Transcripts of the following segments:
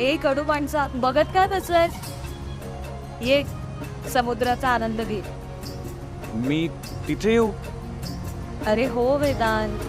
ए कडू माणसा, बघत काय बसलाय? ये समुद्राचा आनंद घे. मी तिथे येऊ? अरे हो वेदांत.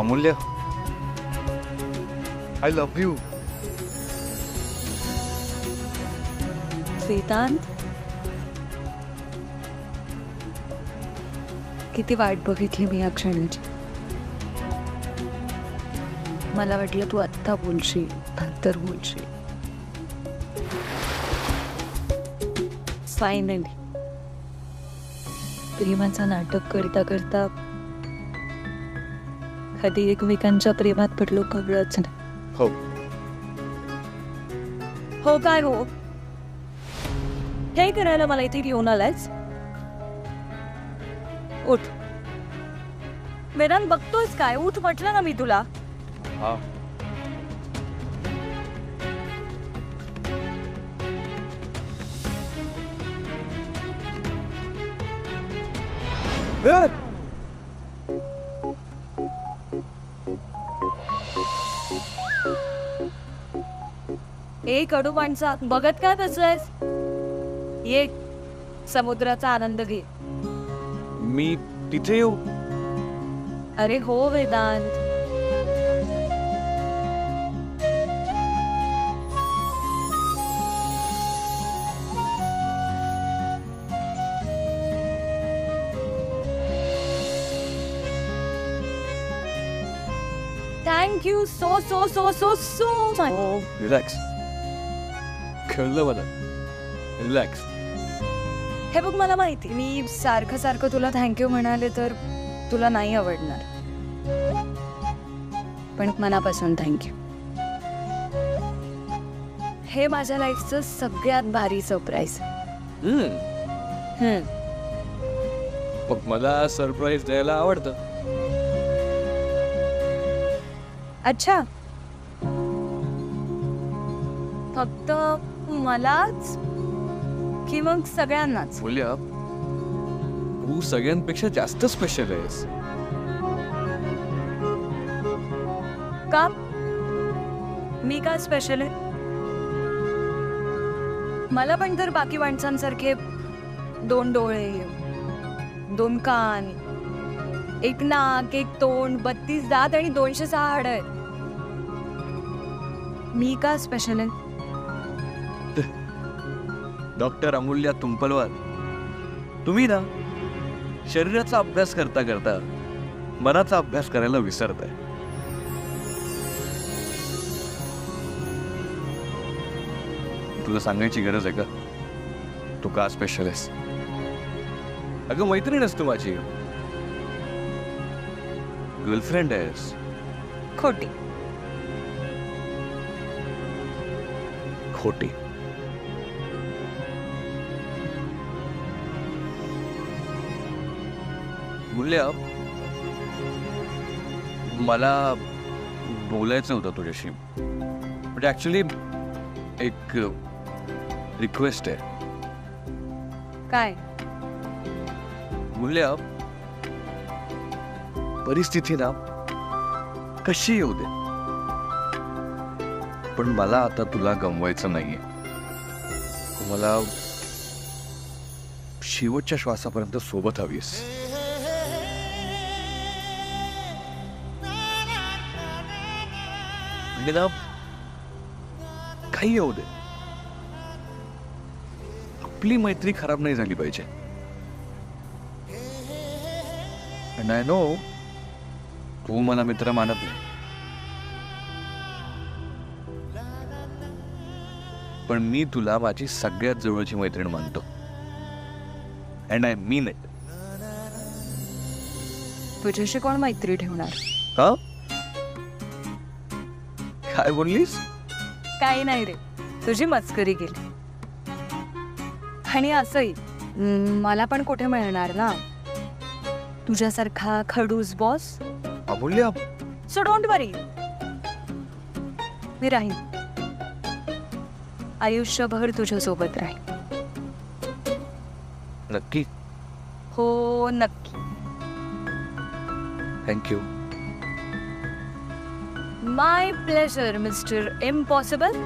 अमूल्य, आय लव्ह यू. वेदांत, किती वाट बघितली मी या क्षणाची. मला वाटलं तू आत्ता बोलशील, नंतर बोलशील. फायनली प्रेमाचं नाटक करता करता कधी एकमेकांच्या प्रेमात पडलो कळलंच नाही. हो. हो काय हो? काय करायला मला इथे घेऊन आलायस? उठ. वेदांत, बघतोयस काय? उठ म्हटलं ना मी तुला. हा. ए कडू माणसा, बघत काय बसलायस? ये समुद्राचा आनंद घे. मी तिथे येऊ? अरे हो Vedant. Thank you so so so so so much. Relax. कळलं मला. रिलॅक्स. हे बघ, मला माहिती मी सारखं सारखं तुला थँक्यू म्हणाले तर तुला नाही आवडणार, पण मनापासून थँक्यू. हे माझ्या लाईफचं सगळ्यात भारी सरप्राईज. मग मला सरप्राईज द्यायला आवडतं. अच्छा, फक्त मलाच की मग सगळ्यांनाच? बोलूया, तू सगळ्यांपेक्षा जास्त स्पेशल आहेस. का? मी का स्पेशल आहे? मला पण तर बाकी माणसांसारखे 2 डोळे, 2 कान, 1 नाक, 1 तोंड, 32 दात आणि 206 हाड आहेत. मी का स्पेशल आहे? डॉक्टर अमूल्या तुंपलवार, तुम्ही ना शरीराचा अभ्यास करता करता मनाचा अभ्यास करायला विसरताय. तुला सांगायची गरज आहे का तू का स्पेशल आहेस? अगं, मैत्रीण आहेस तू माझी, गर्लफ्रेंड आहेस. खोटी. खोटी. मूल्या, मला बोलायचं होतं तुझ्याशी, म्हणजे ऍक्च्युली एक रिक्वेस्ट आहे. काय? मूल्या, परिस्थिती ना कशी येऊ दे, पण मला आता तुला गमवायचं नाहीये. मला शेवटच्या श्वासापर्यंत सोबत हवीस. म्हणजे ना काही येऊ दे, आपली मैत्री खराब नाही झाली पाहिजे. अँड आय नो तू मला मित्र मानत नाही, पण मी तुला माझी सगळ्यात जवळची मैत्रीण मानतो. And I mean it. तुझ्याशी कोण मैत्री ठेवणार? हा, काय बोललीस? काही नाही रे, तुझी मस्करी केली. आणि असंही मला पण कुठे मिळणार ना तुझ्यासारखा खडूस बॉस. अमूल्य, सो डोंट वरी, मी राहीन आयुष्यभर तुझ्यासोबत राहीन. नक्की? हो नक्की. थँक्यू. माय प्लेजर मिस्टर इम्पॉसिबल.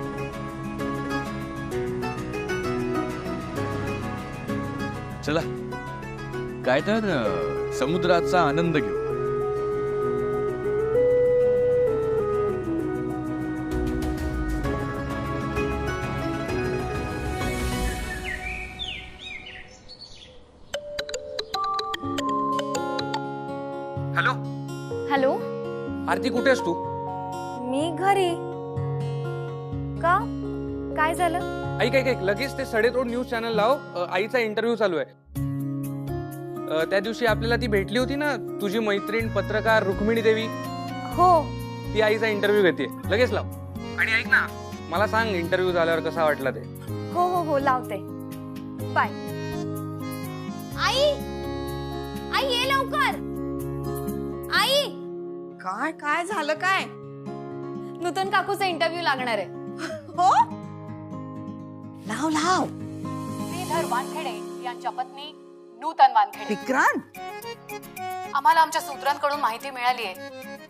चला, काय तर समुद्राचा आनंद घेऊ. हॅलो हॅलो, आरती, कुठे आहेस तू? मी घरी. का, काय झालं? ऐक ऐक ऐक, लगेच ते सडेतोड न्यूज चॅनल लाव. आईचा इंटरव्ह्यू चालू आहे. त्या दिवशी आपल्याला ती भेटली होती ना, तुझी मैत्रीण पत्रकार रुक्मिणी देवी. हो, ती आईचा इंटरव्ह्यू घेते. लगेच लाव. आणि ऐक ना, मला सांग इंटरव्ह्यू झाल्यावर कसा वाटला ते. हो हो हो, लावते. बाय. आई, आई ये लवकर. आई, काय काय झालं काय? नूतन काकूचा इंटरव्ह्यू लागणार आहे. हो, लाव लाव. श्रीधर वानखेडे यांच्या पत्नी नूतन वानखेडे. विक्रांत, आम्हाला आमच्या सूत्रांकडून माहिती मिळाली आहे.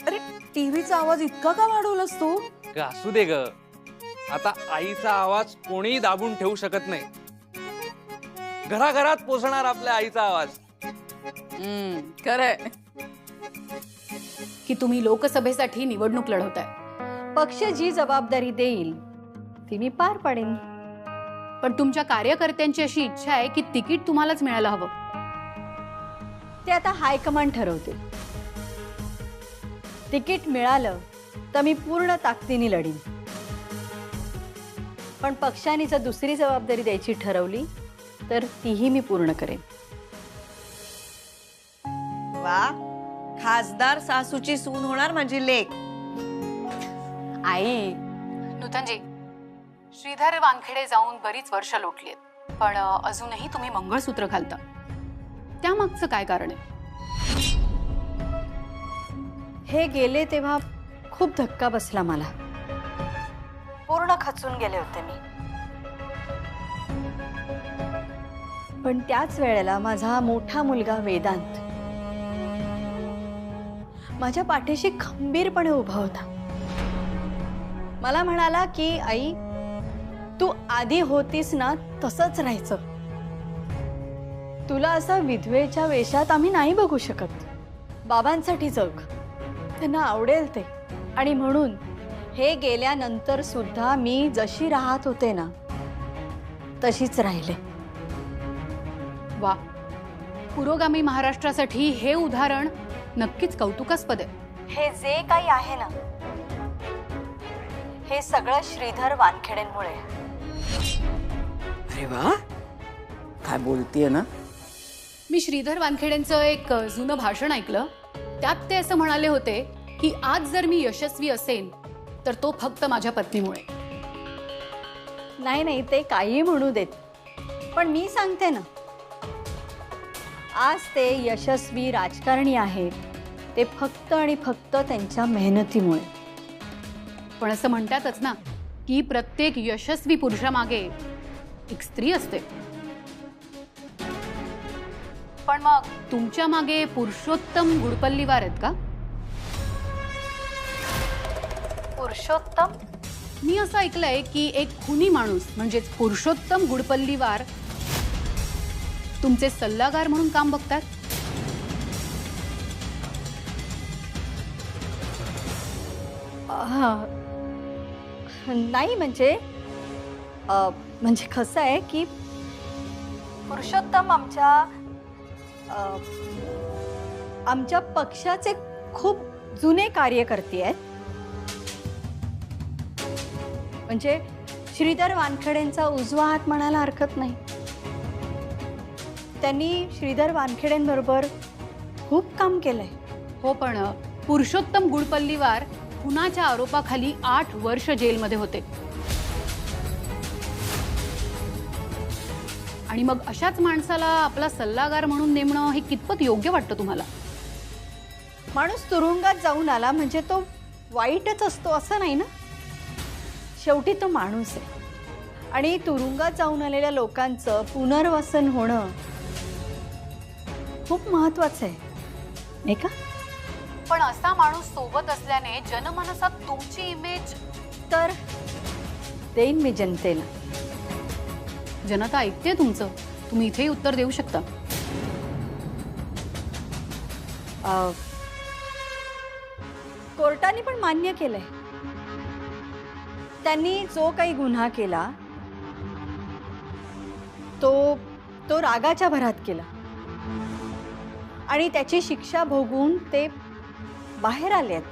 अरे टीव्हीचा आवाज इतका का वाढवलास तू? असू दे ग, आता आईचा आवाज कोणीही दाबून ठेवू शकत नाही. घराघरात पोचणार आपल्या आईचा आवाज. खरंय. की तुम्ही लोकसभेसाठी निवडणूक लढवताय. पक्ष जी जबाबदारी देईल ती मी पार पाडेन. पण तुमच्या कार्यकर्त्यांची अशी इच्छा आहे की तिकीट तुम्हालाच मिळायला हवं. ते आता हायकमांड ठरवते. तिकीट मिळालं तर मी पूर्ण ताकदीने लढीन, पण पक्षाने जर दुसरी जबाबदारी द्यायची ठरवली तर तीही मी पूर्ण करेन. वा, खासदार सासूची सून होणार माझी लेक. आई, नूतनजी, श्रीधर वानखेडे जाऊन बरीच वर्ष लोटली आहेत, पण अजूनही तुम्ही मंगळसूत्र घालता. त्यामागचं काय कारण आहे? हे गेले तेव्हा खूप धक्का बसला मला. पूर्ण खचून गेले होते मी. पण त्याच वेळेला माझा मोठा मुलगा वेदांत माझ्या पाठीशी खंबीरपणे उभा होता. मला म्हणाला की आई, तू आधी होतीस ना तसंच राहायचं. तुला असं विधवेच्या वेशात आम्ही नाही बघू शकत. बाबांसाठी जग, त्यांना आवडेल ते. आणि म्हणून हे गेल्यानंतर सुद्धा मी जशी राहत होते ना तशीच राहिले. वा, पुरोगामी महाराष्ट्रासाठी हे उदाहरण नक्कीच कौतुकास्पद आहे. हे जे काही आहे ना, हे सगळं श्रीधर वानखेडेंमुळे. अरे वा, काय बोलतीये ना. मी श्रीधर वानखेडेंचं एक जुनं भाषण ऐकलं. त्यात ते असं म्हणाले होते की आज जर मी यशस्वी असेन तर तो फक्त माझ्या पत्नीमुळे. नाही नाही, ते काही म्हणू देत, पण मी सांगते ना, आज ते यशस्वी राजकारणी आहेत ते फक्त आणि फक्त त्यांच्या मेहनतीमुळे. पण असं म्हणतातच ना की प्रत्येक यशस्वी पुरुषामागे एक स्त्री असते. पण मग तुमच्या मागे पुरुषोत्तम गुडपल्लीवार आहेत का? पुरुषोत्तम? मी असं ऐकलंय की एक खुनी माणूस म्हणजेच पुरुषोत्तम गुडपल्लीवार तुमचे सल्लागार म्हणून काम बघतात. नाही म्हणजे कसं आहे की पुरुषोत्तम आमच्या पक्षाचे खूप जुने कार्यकर्ते आहेत. म्हणजे श्रीधर वानखेडेंचा उजवा हात म्हणायला हरकत नाही. त्यांनी श्रीधर वानखेडेंबरोबर खूप काम केलंय. हो, पण पुरुषोत्तम गुडपल्लीवार खुनाच्या आरोपाखाली 8 वर्ष जेलमध्ये होते. आणि मग अशाच माणसाला आपला सल्लागार म्हणून नेमणं हे कितपत योग्य वाटतं तुम्हाला? माणूस तुरुंगात जाऊन आला म्हणजे तो वाईटच असतो असं नाही ना. शेवटी तो माणूस आहे आणि तुरुंगात जाऊन आलेल्या लोकांचं पुनर्वसन होणं खूप महत्वाचं आहे, नाही का? पण असा माणूस सोबत असल्याने जनमानसात तुमची इमेज तर देईन मी जनतेला. जनता ऐकते तुमचं. तुम्ही इथेही उत्तर देऊ शकता. कोर्टाने पण मान्य केलंय. त्यांनी जो काही गुन्हा केला तो रागाच्या भरात केला आणि त्याची शिक्षा भोगून ते बाहेर आलेत.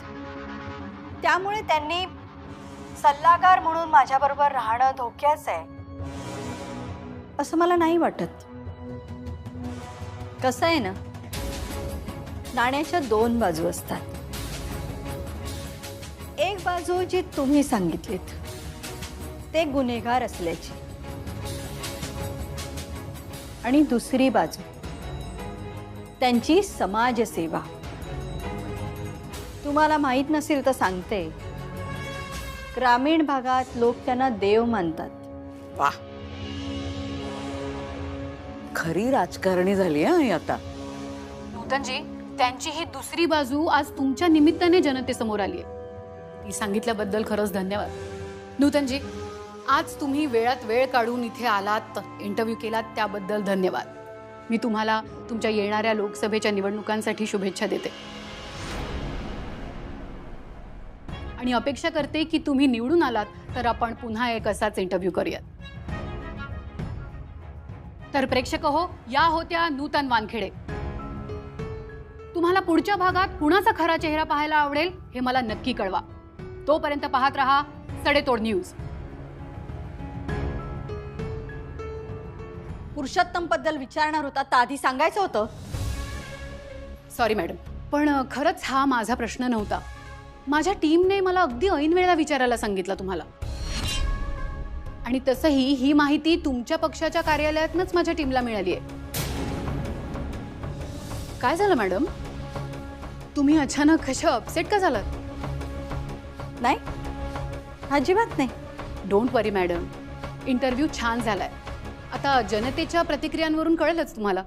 त्यामुळे त्यांनी सल्लागार म्हणून माझ्याबरोबर राहणं धोक्याचं आहे असं मला नाही वाटत. कसं आहे ना, नाण्याच्या 2 बाजू असतात. एक बाजू जी तुम्ही सांगितलीत ते गुन्हेगार असल्याची आणि दुसरी बाजू त्यांची समाजसेवा. तुम्हाला माहित नसेल तर सांगते, ग्रामीण भागात लोक त्यांना देव मानतात. वाह, खरी राजकारणी झाली आहे आता. नूतनजी, त्यांची ही दुसरी बाजू आज तुमच्या निमित्ताने जनतेसमोर आली आहे. ती सांगितल्याबद्दल खरंच धन्यवाद. नूतनजी, आज तुम्ही वेळात वेळ काढून इथे आलात, इंटरव्ह्यू केलात, त्याबद्दल धन्यवाद. मी तुम्हाला तुमच्या येणाऱ्या लोकसभेच्या निवडणुकांसाठी शुभेच्छा देते आणि अपेक्षा करते की तुम्ही निवडून आलात तर आपण पुन्हा एक असाच इंटरव्ह्यू करूयात. तर प्रेक्षक हो, या होत्या नूतन वानखेडे. तुम्हाला पुढच्या भागात कुणाचा खरा चेहरा पाहायला आवडेल हे मला नक्की कळवा. तोपर्यंत पाहत रहा सडेतोड न्यूज. पुरुषोत्तम बद्दल विचारणार होता तर आधी सांगायचं होतं. सॉरी मॅडम, पण खरंच हा माझा प्रश्न नव्हता. माझ्या टीमने मला अगदी ऐन वेळेला विचारायला सांगितलं तुम्हाला. आणि तसंही ही माहिती तुमच्या पक्षाच्या कार्यालयातूनच माझ्या टीमला मिळाली आहे. काय झालं मॅडम? तुम्ही अचानक कशा अपसेट का झालात? नाही, अजिबात नाही. डोंट वरी मॅडम, इंटरव्ह्यू छान झालाय. आता जनतेच्या प्रतिक्रियांवरून कळेलच तुम्हाला.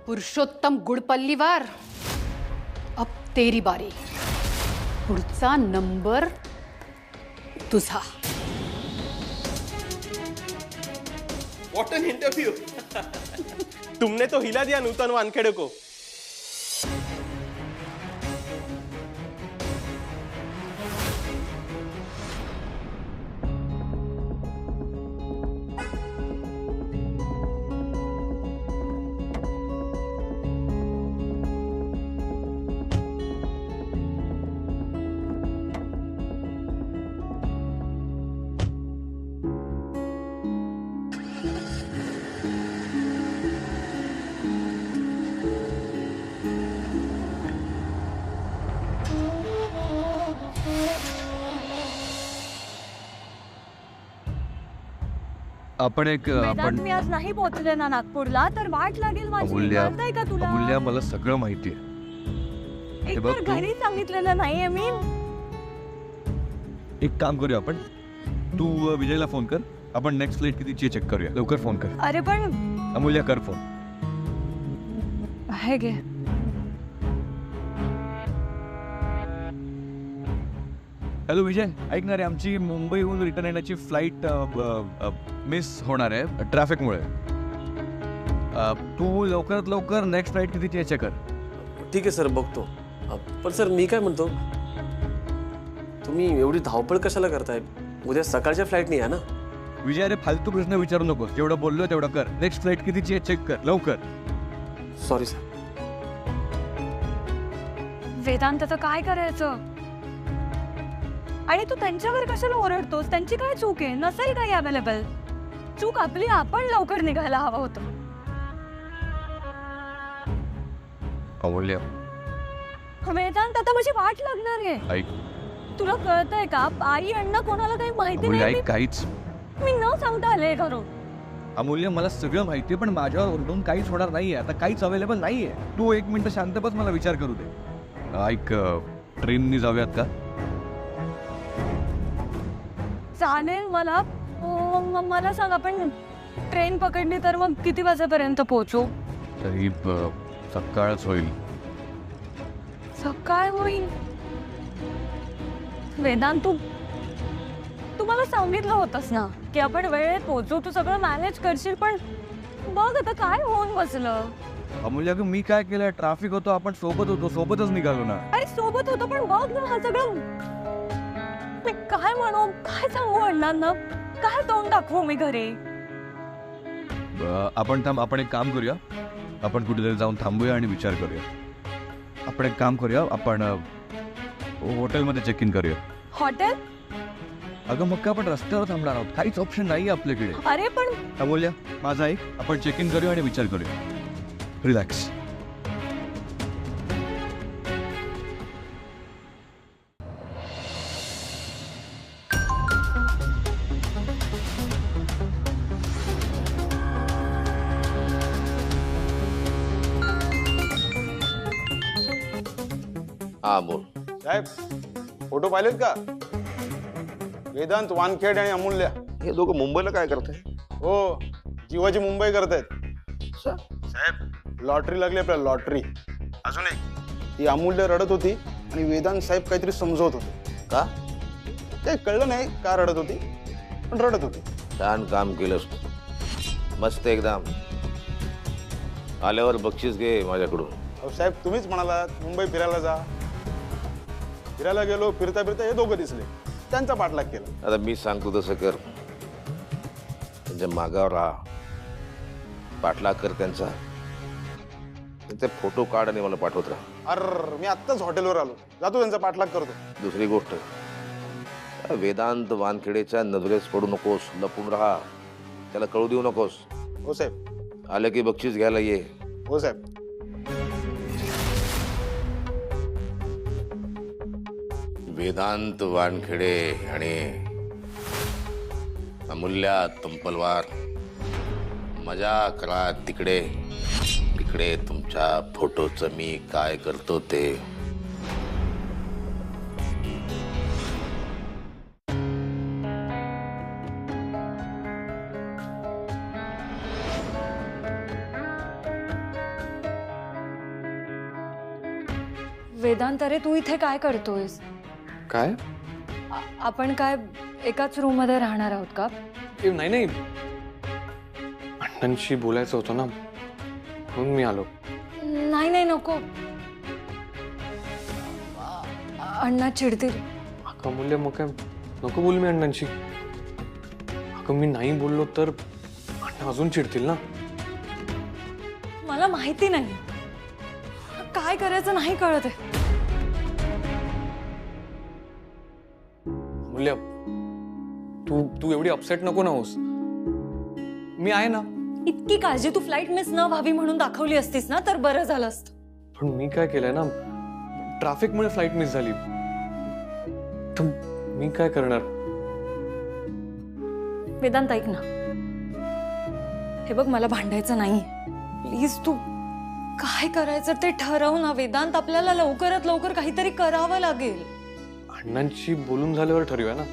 पुरुषोत्तम गुडपल्लीवार, अब तेरी बारी. पुढचा नंबर तुझा. What an interview. तुमने तो हिला दिया नूतन वानखेड़े को. आपण वेदांत, मी आज नाही पोहोचले ना नागपूरला, तर वाट लागेल माझी. अमूल्या, कळतंय का तुला? अमूल्या, मला सगळं माहिती आहे. एक बघ, तर घरी सांगितलेलं नाहीये मी. एक काम करूया आपण, तू विजयला फोन कर, आपण नेक्स्ट फ्लाईट कितीची चेक करूया. लवकर फोन कर. अरे पण अमूल्या, कर फोन. हे घे. हॅलो विजय, ऐक ना रे, आमची मुंबईहून रिटर्न येण्याची फ्लाईट मिस होणार आहे ट्रॅफिकमुळे. तू लवकरात लवकर नेक्स्ट फ्लाईट कितीची चेक कर. ठीक आहे सर, बघतो. पण सर मी काय म्हणतो, तुम्ही एवढी धावपळ कशाला करताय? उद्या सकाळच्या फ्लाईटनी या ना. विजय अरे फालतू प्रश्न विचारू नको. जेवढं बोललो तेवढं कर. नेक्स्ट फ्लाईट कितीची आहे चेक कर लवकर. Sorry sir. वेदांत तर काय करायचं? आणि तू त्यांच्यावर कशाला ओरडतोस? त्यांची काय चूक आहे? नसेल काही अवेलेबल. चूक आपली, आपण लवकर निघायला हवं होतं. अमूल्य वेदांत आता माझी वाट लागणार आहे. ऐक. तुला कळतंय का? आई अण्णा कोणाला काही माहिती अमूल्य नाही. ऐक. काहीच मी न सांगता आले घरून. अमूल्य मला सगळं माहितीये पण माझ्यावर ओरडून काहीच होणार नाहीये. आता काहीच अवेलेबल नाहीये. तू 1 मिनिट शांत बस, मला विचार करू दे. ऐक, ट्रेननी जाऊयात का? चालेल मला. मला सांग, आपण ट्रेन पकडली तर मग किती वाजेपर्यंत पोहोचू? तरी सकाळच होईल. सकाळ होईल. वेदांत तू मला सांगितलं होतंस ना की आपण वेळेत पोहोचू, तू सगळं मॅनेज करशील. पण बघ आता काय होऊन बसलं. अमूल्य अगं मी काय केलंय? ट्रॅफिक होतो, आपण सोबत होतो, सोबतच निघालो ना. अरे सोबत होतो पण बघ ना हा सगळं. मी काय म्हणू, काय सांगू अण्णांना? काय तोंड दाखवू मी घरी? आपण एक काम करूया. आपण कुठेतरी जाऊन थांबूया आणि विचार करूया. आपण एक काम करूया, आपण हॉटेलमध्ये चेक इन करूया. हॉटेल? अगं मग काय आपण रस्त्यावर थांबणार आहोत? काहीच ऑप्शन नाही आपल्याकडे. अरे पण अमूल्य माझा ऐक, आपण चेक इन करूया आणि विचार करूया. रिलॅक्स. हा बोल. साहेब फोटो पाहिलेत का? वेदांत वानखेडे आणि अमूल्य. हे दोघं मुंबईला काय करताय? हो, जीवाची मुंबई करतायत. साहेब लॉटरी लागली आपल्याला, लॉटरी. अजून एक, ती अमूल्य रडत होती आणि वेदांत साहेब काहीतरी समजवत होते. का? काही कळलं नाही का रडत होती, पण रडत होती. छान काम केलंस तू. मस्त एकदम. आल्यावर बक्षीस घे माझ्याकडून. अहो साहेब तुम्हीच म्हणालात मुंबई फिरायला जा. फिरायला गेलो, फिरता फिरता हे दोघं दिसले, त्यांचा पाठलाग केला. आता मी सांगतो तसं कर. त्यांच्या मागावर राहा, पाठलाग कर त्यांचा. त्यांचे फोटो काढ आणि मला पाठवत राहा. अर मी आत्ताच हॉटेलवर आलो, जातो त्यांचा पाठलाग करतो. दुसरी गोष्ट, वेदांत वानखेडेच्या नजरेस पडू नकोस, लपून राहा. त्याला कळू देऊ नकोस. हो साहेब. आलं की बक्षीस घ्यायला ये. हो साहेब. वेदांत वानखेडे आणि अमूल्या तुंपलवार, मजा करा तिकडे. तिकडे तुमच्या फोटोचं मी काय करतो ते. वेदांत, अरे तू इथे काय करतोयस? काय? आपण काय एकाच रूम मध्ये राहणार आहोत का? नाही नाही, अण्णांशी बोलायचं होतं ना, म्हणून मी आलो. नाही नाही नको. अण्णा चिडतील. अगं मूल्य, मग काय नको बोल मी अण्णांशी. अगं मी नाही बोललो तर अण्णा अजून चिडतील ना. मला माहिती नाही काय करायचं, नाही कळत आहे. मूल्य, तू एवढी अपसेट नको ना होस. मी आहे ना. इतकी काळजी तू फ्लाईट मिस न व्हावी म्हणून दाखवली असतीस ना तर बरं झालं असतं. पण मी काय केलंय ना, ट्रॅफिकमुळे फ्लाईट मिस झाली. तर मी काय करणार? वेदांत ऐक ना, हे बघ मला भांडायचं नाही. प्लीज तू काय करायचं ते ठरव ना वेदांत. आपल्याला लवकरात लवकर काहीतरी करावं लागेल. अण्णांशी बोलून झाल्यावर ठरवूया ना.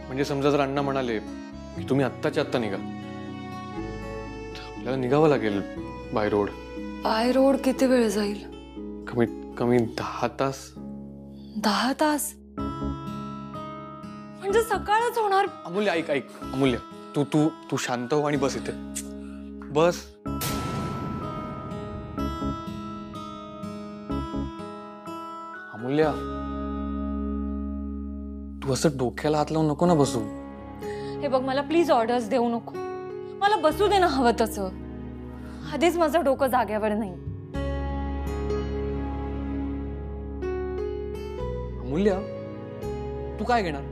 म्हणजे समजा जर अण्णा म्हणाले की तुम्ही आत्ताच्या आत्ता निघा, तर आपल्याला निघावं लागेल बाय रोड. बाय रोड किती वेळ जाईल? कमीत कमी 10 तास. 10 तास म्हणजे सकाळच होणार. अमूल्य ऐक ऐक, अमूल्य तू तू तू शांत हो आणि बस इथे. बस. अमूल्या, तू असं डोक्याला हात लावून नको ना बसू. हे बघ, मला प्लीज ऑर्डर्स देऊ नको. मला बसू दे ना हवं तसं. आधीच माझं डोकं जाग्यावर नाही. अमूल्या, तू काय घेणार?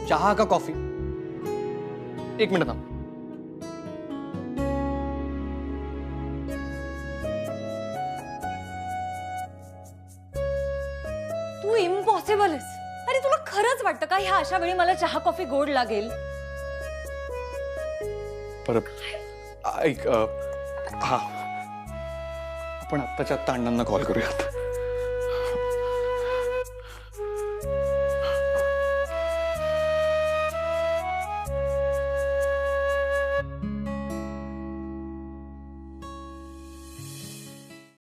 चहा का कॉफी? एक मिनिट थांब. तू इम्पॉसिबल आहेस. अरे तुला खरंच वाटतं का ह्या अशा वेळी मला चहा कॉफी गोड लागेल? परत ऐक, हा, आपण आत्ताच्या आत्ता अण्णांना कॉल करूयात.